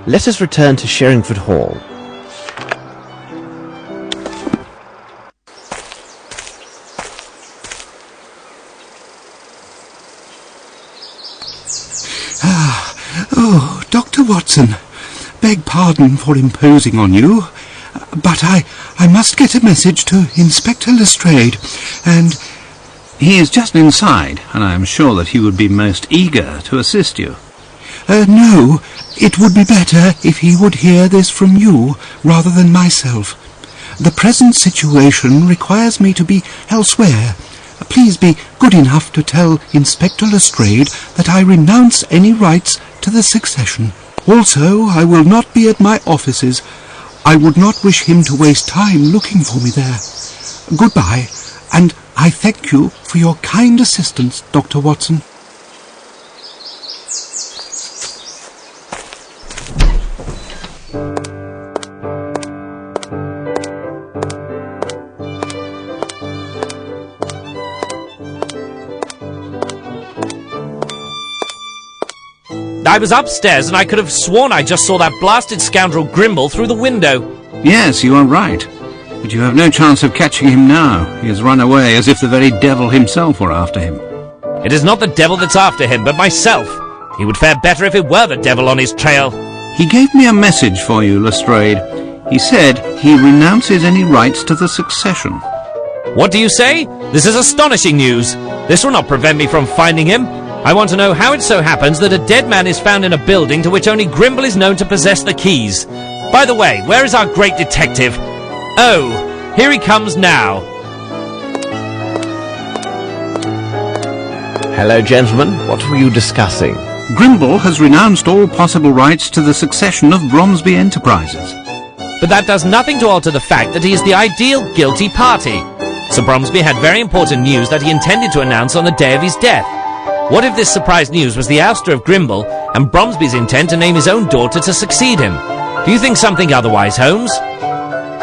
Let us return to Sherringford Hall. Oh, Dr. Watson, beg pardon for imposing on you, but I must get a message to Inspector Lestrade, and... He is just inside, and I am sure that he would be most eager to assist you. No, it would be better if he would hear this from you rather than myself. The present situation requires me to be elsewhere. Please be good enough to tell Inspector Lestrade that I renounce any rights to the succession. Also, I will not be at my offices. I would not wish him to waste time looking for me there. Goodbye, and I thank you for your kind assistance, Dr. Watson. I was upstairs and I could have sworn I just saw that blasted scoundrel Grimble through the window. Yes, you are right. But you have no chance of catching him now. He has run away as if the very devil himself were after him. It is not the devil that's after him, but myself. He would fare better if it were the devil on his trail. He gave me a message for you, Lestrade. He said he renounces any rights to the succession. What do you say? This is astonishing news. This will not prevent me from finding him. I want to know how it so happens that a dead man is found in a building to which only Grimble is known to possess the keys. By the way, where is our great detective? Oh, here he comes now. Hello, gentlemen. What were you discussing? Grimble has renounced all possible rights to the succession of Bromsby Enterprises. But that does nothing to alter the fact that he is the ideal guilty party. Sir Bromsby had very important news that he intended to announce on the day of his death. What if this surprise news was the ouster of Grimble and Bromsby's intent to name his own daughter to succeed him? Do you think something otherwise, Holmes?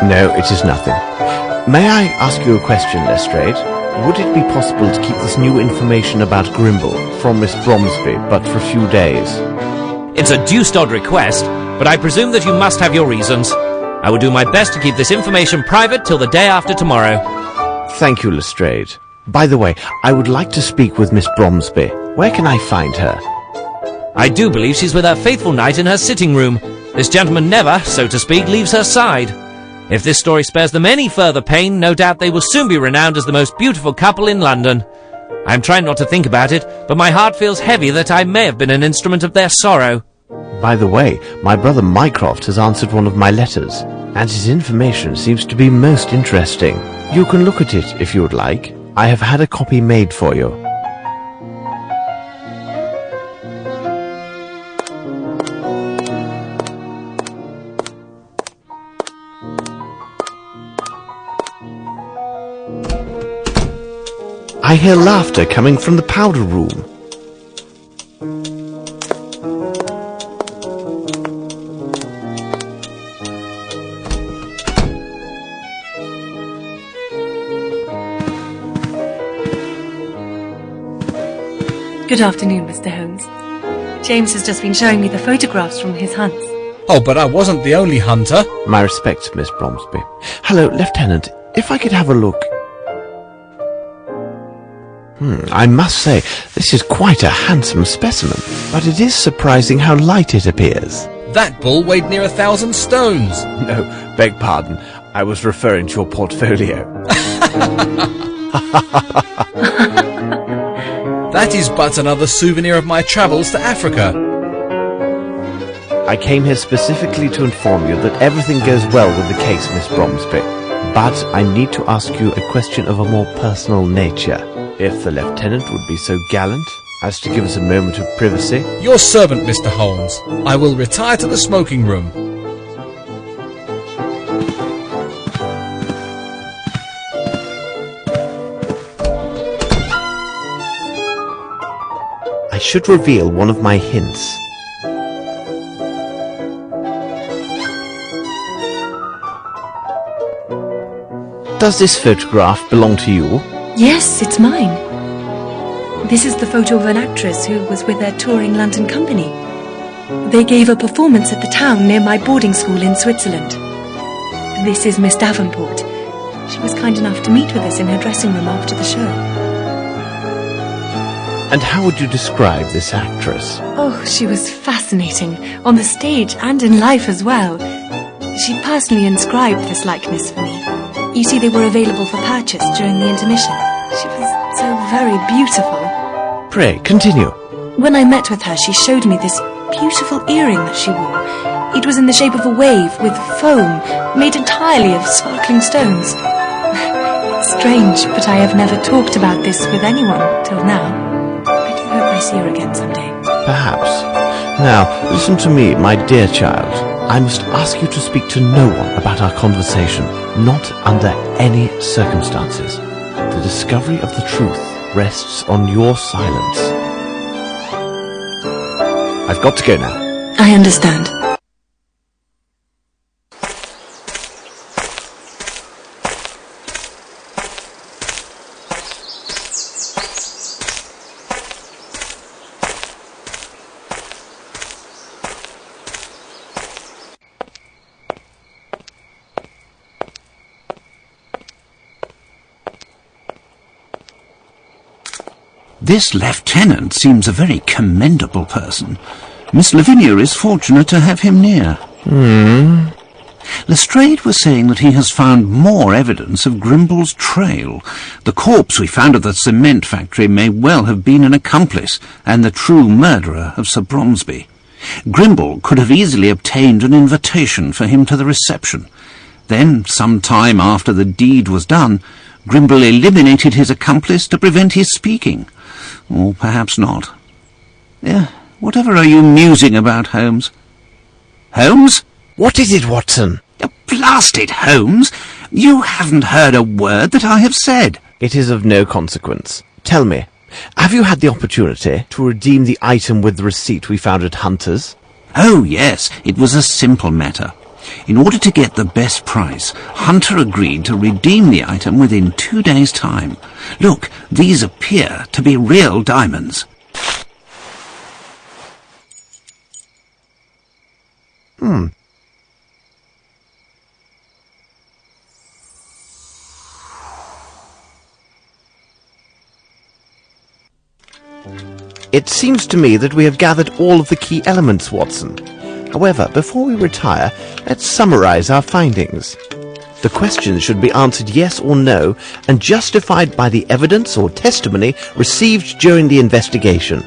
No, it is nothing. May I ask you a question, Lestrade? Would it be possible to keep this new information about Grimble from Miss Bromsby, but for a few days? It's a deuced odd request, but I presume that you must have your reasons. I will do my best to keep this information private till the day after tomorrow. Thank you, Lestrade. By the way, I would like to speak with Miss Bromsby. Where can I find her? I do believe she's with her faithful knight in her sitting room. This gentleman never, so to speak, leaves her side. If this story spares them any further pain, no doubt they will soon be renowned as the most beautiful couple in London. I am trying not to think about it, but my heart feels heavy that I may have been an instrument of their sorrow. By the way, my brother Mycroft has answered one of my letters, and his information seems to be most interesting. You can look at it if you would like. I have had a copy made for you. I hear laughter coming from the powder room. Good afternoon, Mr. Holmes. James has just been showing me the photographs from his hunts. Oh, but I wasn't the only hunter. My respects, Miss Bromsby. Hello, Lieutenant. If I could have a look... I must say, this is quite a handsome specimen, but it is surprising how light it appears. That bull weighed near 1,000 stones. No, beg pardon. I was referring to your portfolio. That is but another souvenir of my travels to Africa. I came here specifically to inform you that everything goes well with the case, Miss Bromsby. But I need to ask you a question of a more personal nature. If the Lieutenant would be so gallant as to give us a moment of privacy. Your servant, Mr. Holmes. I will retire to the smoking room. I should reveal one of my hints. Does this photograph belong to you? Yes, it's mine. This is the photo of an actress who was with their touring London company. They gave a performance at the town near my boarding school in Switzerland. This is Miss Davenport. She was kind enough to meet with us in her dressing room after the show. And how would you describe this actress? Oh, she was fascinating, on the stage and in life as well. She personally inscribed this likeness for me. You see, they were available for purchase during the intermission. She was so very beautiful. Pray, continue. When I met with her, she showed me this beautiful earring that she wore. It was in the shape of a wave with foam, made entirely of sparkling stones. It's strange, but I have never talked about this with anyone till now. I do hope I see her again someday. Perhaps. Now, listen to me, my dear child. I must ask you to speak to no one about our conversation, not under any circumstances. The discovery of the truth rests on your silence. I've got to go now. I understand. This lieutenant seems a very commendable person. Miss Lavinia is fortunate to have him near. Lestrade was saying that he has found more evidence of Grimble's trail. The corpse we found at the cement factory may well have been an accomplice and the true murderer of Sir Bromsby. Grimble could have easily obtained an invitation for him to the reception. Then, some time after the deed was done, Grimble eliminated his accomplice to prevent his speaking. Or perhaps not. Whatever are you musing about, Holmes? Holmes? What is it, Watson? Blast it, Holmes! You haven't heard a word that I have said. It is of no consequence. Tell me, have you had the opportunity to redeem the item with the receipt we found at Hunter's? Oh, yes, it was a simple matter. In order to get the best price, Hunter agreed to redeem the item within 2 days' time. Look, these appear to be real diamonds. It seems to me that we have gathered all of the key elements, Watson. However, before we retire, let's summarize our findings. The questions should be answered yes or no, and justified by the evidence or testimony received during the investigation.